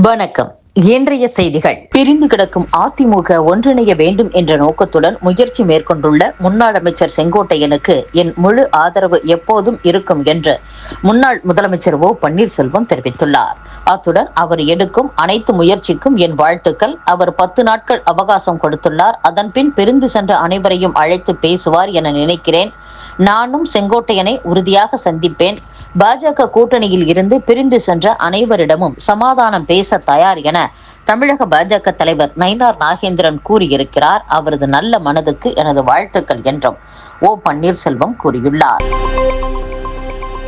வணக்கம். இன்றைய செய்திகள். பிரிந்து கிடக்கும் அதிமுக ஒன்றிணைய வேண்டும் என்ற நோக்கத்துடன் முயற்சி மேற்கொண்டுள்ள முன்னாள் அமைச்சர் செங்கோட்டையனுக்கு என் முழு ஆதரவு எப்போதும் இருக்கும் என்று முன்னாள் முதலமைச்சர் ஓ பன்னீர்செல்வம் தெரிவித்துள்ளார். அத்துடன் அவர் எடுக்கும் அனைத்து முயற்சிக்கும் என் வாழ்த்துக்கள். அவர் 10 நாட்கள் அவகாசம் கொடுத்துள்ளார். அதன்பின் பிரிந்து சென்ற அனைவரையும் அழைத்து பேசுவார் என நினைக்கிறேன். நானும் செங்கோட்டையனை உறுதியாக சந்திப்பேன். பாஜக கூட்டணியில் இருந்து பிரிந்து சென்ற அனைவரிடமும் சமாதானம் பேச தயார் என தமிழக பாஜக தலைவர் நயினார் நாகேந்திரன் கூறியிருக்கிறார். அவரது நல்ல மனதுக்கு எனது வாழ்த்துக்கள் என்றும் ஓ பன்னீர்செல்வம் கூறியுள்ளார்.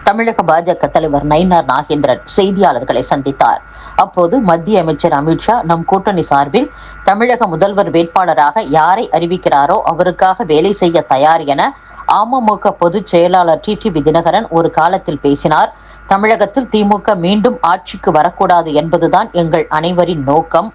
தமிழக பாஜக தலைவர் நயினார் நாகேந்திரன் செய்தியாளர்களை சந்தித்தார். அப்போது மத்திய அமைச்சர் அமித்ஷா நம் கூட்டணி சார்பில் தமிழக முதல்வர் வேட்பாளராக யாரை அறிவிக்கிறாரோ அவருக்காக வேலை செய்ய தயார் என அமமுக பொதுச் செயலாளர் டிடிவி தினகரன் ஒரு காலத்தில் பேசினார். தமிழகத்தில் திமுக மீண்டும் ஆட்சிக்கு வரக்கூடாது என்பதுதான் எங்கள் அனைவரின் நோக்கம்.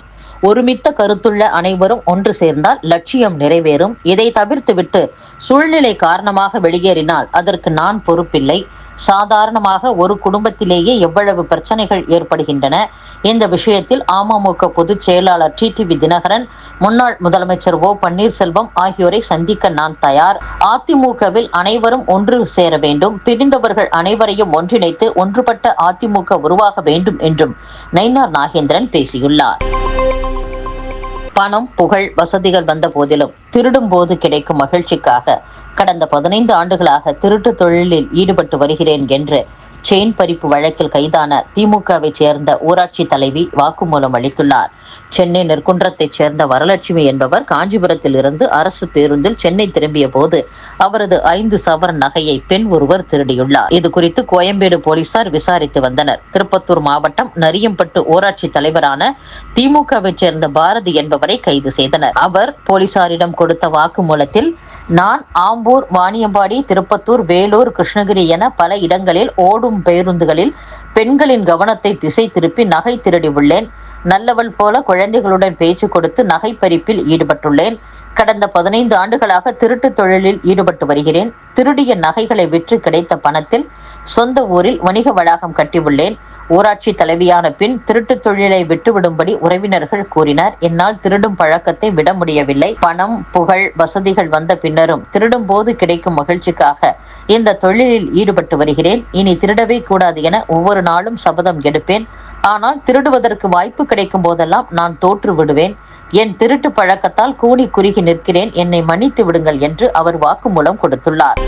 ஒருமித்த கருத்துள்ள அனைவரும் ஒன்று சேர்ந்தால் லட்சியம் நிறைவேறும். இதை தவிர்த்துவிட்டு சூழ்நிலை காரணமாக வெளியேறினால் அதற்கு நான் பொறுப்பில்லை. சாதாரணமாக ஒரு குடும்பத்திலேயே எவ்வளவு பிரச்சனைகள் ஏற்படுகின்றன. இந்த விஷயத்தில் அமமுக பொதுச் செயலாளர் டிடிவி தினகரன், முன்னாள் முதலமைச்சர் ஓ பன்னீர்செல்வம் ஆகியோரை சந்திக்க நான் தயார். அதிமுகவில் அனைவரும் ஒன்று சேர வேண்டும். பிரிந்தவர்கள் அனைவரையும் ஒன்றிணைத்து ஒன்றுபட்ட அதிமுக உருவாக வேண்டும் என்றும் நயினார் நாகேந்திரன் பேசியுள்ளார். பணம், புகழ், வசதிகள் வந்த போதிலும் திருடும் போது கிடைக்கும் மகிழ்ச்சிக்காக கடந்த 15 ஆண்டுகளாக திருட்டு தொழிலில் ஈடுபட்டு வருகிறேன் என்று செயின் பறிப்பு வழக்கில் கைதான திமுகவை சேர்ந்த ஊராட்சி தலைவி வாக்குமூலம் அளித்துள்ளார். சென்னை நெற்குன்றத்தைச் சேர்ந்த வரலட்சுமி என்பவர் காஞ்சிபுரத்தில் இருந்து அரசு பேருந்தில் சென்னை திரும்பிய போது அவரது 5 சவரன் நகையை பெண் ஒருவர் திருடியுள்ளார். இது குறித்து கோயம்பேடு போலீசார் விசாரித்து வந்தனர். திருப்பத்தூர் மாவட்டம் நரியம்பட்டு ஊராட்சி தலைவரான திமுகவை சேர்ந்த பாரதி என்பவரை கைது செய்தனர். அவர் போலீசாரிடம் கொடுத்த வாக்குமூலத்தில், நான் ஆம்பூர், வாணியம்பாடி, திருப்பத்தூர், வேலூர், கிருஷ்ணகிரி என பல இடங்களில் ஓடும் பேருந்துகளில் பெண்களின் கவனத்தை திசை திருப்பி நகை திருடி உள்ளேன். நல்லவள் போல குழந்தைகளுடன் பேச்சு கொடுத்து நகை பறிப்பில் ஈடுபட்டுள்ளேன். கடந்த 15 ஆண்டுகளாக திருட்டு தொழிலில் ஈடுபட்டு வருகிறேன். திருடிய நகைகளை விற்று கிடைத்த பணத்தில் சொந்த ஊரில் வணிக வளாகம் கட்டியுள்ளேன். ஊராட்சி தலைவியான பின் திருட்டு தொழிலை விட்டுவிடும்படி உறவினர்கள் கூறினார். என்னால் திருடும் பழக்கத்தை விட முடியவில்லை. பணம், புகழ், வசதிகள் வந்த பின்னரும் திருடும் போது கிடைக்கும் மகிழ்ச்சிக்காக இந்த தொழிலில் ஈடுபட்டு வருகிறேன். இனி திருடவே கூடாது என ஒவ்வொரு நாளும் சபதம் எடுப்பேன். ஆனால் திருடுவதற்கு வாய்ப்பு கிடைக்கும் போதெல்லாம் நான் தோற்று விடுவேன். என் திருட்டு பழக்கத்தால் கூனி குறுகி நிற்கிறேன். என்னை மன்னித்து விடுங்கள் என்று அவர் வாக்குமூலம் கொடுத்துள்ளார்.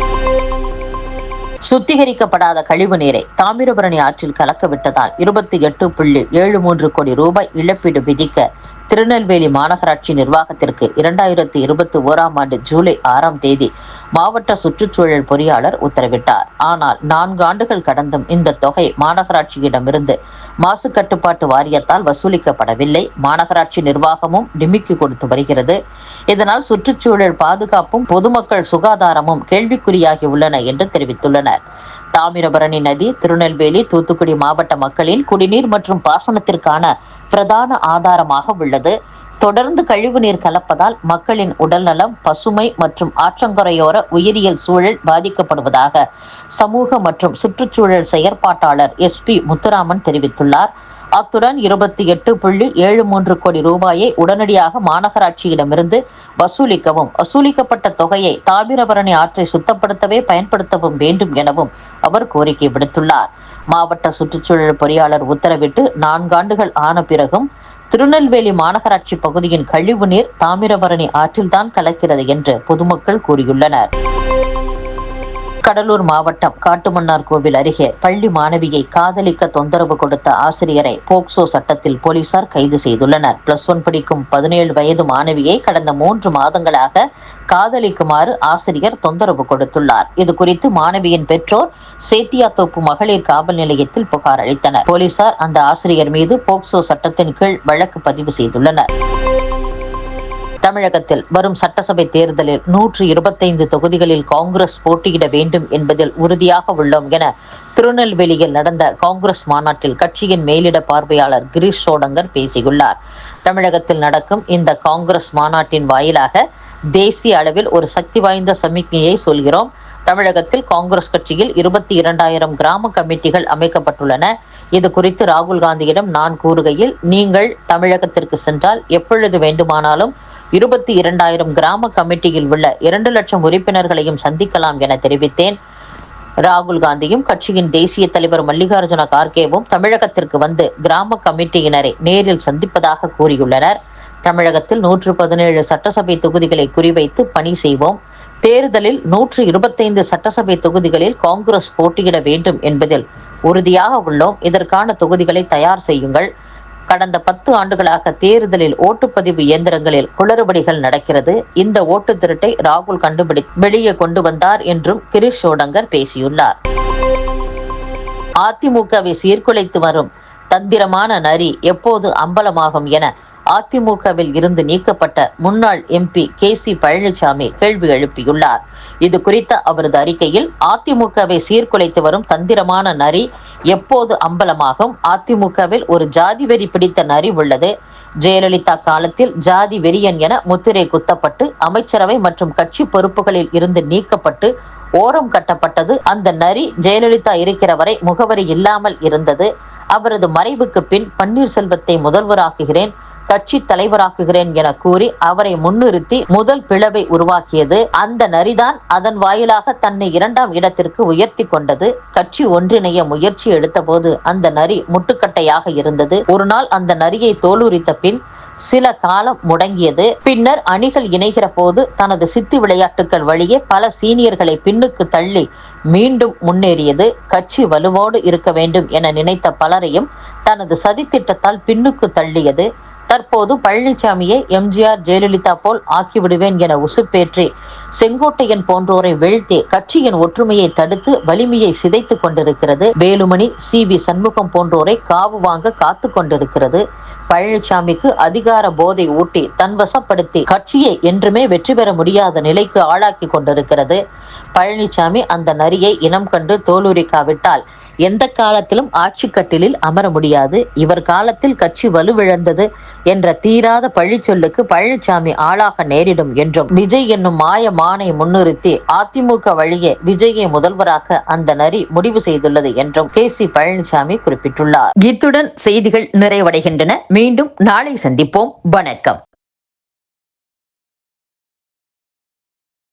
சுத்திகரிக்கப்படாத கழிவு நீரை தாமிரபரணி ஆற்றில் கலக்க விட்டதால் 28.73 கோடி ரூபாய் இழப்பீடு விதிக்க திருநெல்வேலி மாநகராட்சி நிர்வாகத்திற்கு 2021ஆம் ஆண்டு ஜூலை 6ஆம் தேதி மாவட்ட சுற்றுச்சூழல் பொறியாளர் உத்தரவிட்டார். ஆனால் 4 ஆண்டுகள் கடந்தும் இந்த தொகை மாநகராட்சியிடமிருந்து மாசு கட்டுப்பாட்டு வாரியத்தால் வசூலிக்கப்படவில்லை. மாநகராட்சி நிர்வாகமும் டிமிக்கி கொடுத்து வருகிறது. இதனால் சுற்றுச்சூழல் பாதுகாப்பும் பொதுமக்கள் சுகாதாரமும் கேள்விக்குறியாகி உள்ளன என்று தெரிவித்துள்ளனர். தாமிரபரணி நதி திருநெல்வேலி, தூத்துக்குடி மாவட்ட மக்களின் குடிநீர் மற்றும் பாசனத்திற்கான பிரதான ஆதாரமாக உள்ளது. தொடர்ந்து கழிவுநீர் கலப்பதால் மக்களின் உடல்நலம், பசுமை மற்றும் ஆற்றங்கரையோர உயிரியல் சூழல் பாதிக்கப்படுவதாக சமூக மற்றும் சுற்றுச்சூழல் செயற்பாட்டாளர் SP முத்துராமன் தெரிவித்துள்ளார். அத்துடன் 28.73 கோடி ரூபாயை உடனடியாக மாநகராட்சியிடமிருந்து வசூலிக்கவும், வசூலிக்கப்பட்ட தொகையை தாமிரபரணி ஆற்றை சுத்தப்படுத்தவே பயன்படுத்தவும் வேண்டும் எனவும் அவர் கோரிக்கை விடுத்துள்ளார். மாவட்ட சுற்றுச்சூழல் பொறியாளர் உத்தரவிட்டு 4 ஆண்டுகள் ஆன பிறகும் திருநெல்வேலி மாநகராட்சி பகுதியின் கழிவு நீர் தாமிரபரணி ஆற்றில்தான் கலக்கிறது என்று பொதுமக்கள் கூறியுள்ளனர். கடலூர் மாவட்டம் காட்டுமன்னார் கோவில் அருகே பள்ளி மாணவியை காதலிக்க தொந்தரவு கொடுத்த ஆசிரியரை போக்சோ சட்டத்தில் போலீசார் கைது செய்துள்ளனர். +1 படிக்கும் 17 வயது மாணவியை கடந்த 3 மாதங்களாக காதலிக்குமாறு ஆசிரியர் தொந்தரவு கொடுத்துள்ளார். இது குறித்து மாணவியின் பெற்றோர் சேத்தியாத்தோப்பு மகளிர் காவல் நிலையத்தில் புகார் அளித்தனர். போலீசார் அந்த ஆசிரியர் மீது போக்சோ சட்டத்தின் கீழ் வழக்கு பதிவு செய்துள்ளனர். தமிழகத்தில் வரும் சட்டசபை தேர்தலில் 125 தொகுதிகளில் காங்கிரஸ் போட்டியிட வேண்டும் என்பதில் உறுதியாக உள்ளோம் என திருநெல்வேலியில் நடந்த காங்கிரஸ் மாநாட்டில் கட்சியின் மேலிட பார்வையாளர் கிரீஷ் சோடங்கர் பேசியுள்ளார். தமிழகத்தில் நடக்கும் இந்த காங்கிரஸ் மாநாட்டின் வாயிலாக தேசிய அளவில் ஒரு சக்தி வாய்ந்த சமிக்ஞையை சொல்கிறோம். தமிழகத்தில் காங்கிரஸ் கட்சியில் 22,000 கிராம கமிட்டிகள் அமைக்கப்பட்டுள்ளன. இது குறித்து ராகுல் காந்தியிடம் நான் கூறுகையில், நீங்கள் தமிழகத்திற்கு சென்றால் எப்பொழுது வேண்டுமானாலும் 22,000 கிராம கமிட்டியில் உள்ள 2 லட்சம் உறுப்பினர்களையும் சந்திக்கலாம் என தெரிவித்தேன். ராகுல் காந்தியும் கட்சியின் தேசிய தலைவர் மல்லிகார்ஜுன கார்கேவும் தமிழகத்திற்கு வந்து கிராம கமிட்டியினரை நேரில் சந்திப்பதாக கூறியுள்ளனர். தமிழகத்தில் 117 சட்டசபை தொகுதிகளை குறிவைத்து பணி செய்வோம். தேர்தலில் 125 சட்டசபை தொகுதிகளில் காங்கிரஸ் போட்டியிட வேண்டும் என்பதில் உறுதியாக உள்ளோம். இதற்கான தொகுதிகளை தயார் செய்யுங்கள். கடந்த 10 ஆண்டுகளாக தேர்தலில் ஓட்டுப்பதிவு இயந்திரங்களில் குளறுபடிகள் நடக்கிறது. இந்த ஓட்டு திருட்டை ராகுல் வெளியே கொண்டு வந்தார் என்றும் கிரீஷ் ஷோடங்கர் பேசியுள்ளார். அதிமுகவை சீர்குலைத்து வரும் தந்திரமான நரி எப்போது அம்பலமாகும் என அதிமுகவில் இருந்து நீக்கப்பட்ட முன்னாள் எம்பி KC பழனிசாமி கேள்வி எழுப்பியுள்ளார். இது குறித்த அவரது அறிக்கையில், அதிமுகவை சீர்குலைத்து வரும் தந்திரமான நரி எப்போது அம்பலமாகும்? அதிமுகவில் ஒரு ஜாதி வெறி பிடித்த நரி உள்ளது. ஜெயலலிதா காலத்தில் ஜாதி வெறியன் என முத்திரை குத்தப்பட்டு அமைச்சரவை மற்றும் கட்சி பொறுப்புகளில் இருந்து நீக்கப்பட்டு ஓரம் கட்டப்பட்டது. அந்த நரி ஜெயலலிதா இருக்கிற வரை முகவரி இல்லாமல் இருந்தது. அவரது மறைவுக்கு பின் பன்னீர்செல்வத்தை முதல்வராக்குகிறேன், கட்சி தலைவராக்குகிறேன் என கூறி அவரை முன்னிறுத்தி முதல் பிளவை உருவாக்கியது. அந்த நரிதான் அதன் வாயிலாக தன்னை 2ஆம் இடத்திற்கு உயர்த்தி கொண்டது. கட்சி ஒன்றிணைய முயற்சி எடுத்தபோது அந்த நரி முட்டுக்கட்டையாக இருந்தது. ஒரு நாள் அந்த நரியை தோலுரித்த பின் சில காலம் முடங்கியது. பின்னர் அணிகள் இணைகிற போது தனது சித்து விளையாட்டுகள் வழியே பல சீனியர்களை பின்னுக்கு தள்ளி மீண்டும் முன்னேறியது. கட்சி வலுவோடு இருக்க வேண்டும் என நினைத்த பலரையும் தனது சதித்திட்டத்தால் பின்னுக்கு தள்ளியது. தற்போது பழனிசாமியை MGR ஜெயலலிதா போல் ஆக்கிவிடுவேன் என உசுப்பேற்றி செங்கோட்டையன் போன்றோரை வீழ்த்தி கட்சியின் ஒற்றுமையை தடுத்து வலிமையை சிதைத்து கொண்டிருக்கிறது. வேலுமணி, CV சண்முகம் போன்றோரை காவு வாங்க காத்து கொண்டிருக்கிறது. பழனிசாமிக்கு அதிகார போதை ஊட்டி தன்வசப்படுத்தி கட்சியை என்றுமே வெற்றி பெற முடியாத நிலைக்கு ஆளாக்கி கொண்டிருக்கிறது. பழனிசாமி அந்த நரியை இனம் கண்டு தோலுரிக்காவிட்டால் எந்த காலத்திலும் ஆட்சி கட்டிலில் அமர முடியாது. இவர் காலத்தில் கட்சி வலுவிழந்தது என்ற தீராத பழிச்சொல்லுக்கு பழனிசாமி ஆளாக நேரிடும் என்றும், விஜய் என்னும் மாய மானை முன்னிறுத்தி அதிமுக வழியே விஜயை முதல்வராக்க அந்த நரி முடிவு செய்துள்ளது என்றும் KC பழனிசாமி குறிப்பிட்டுள்ளார். இத்துடன் செய்திகள் நிறைவடைகின்றன. மீண்டும் நாளை சந்திப்போம். வணக்கம்.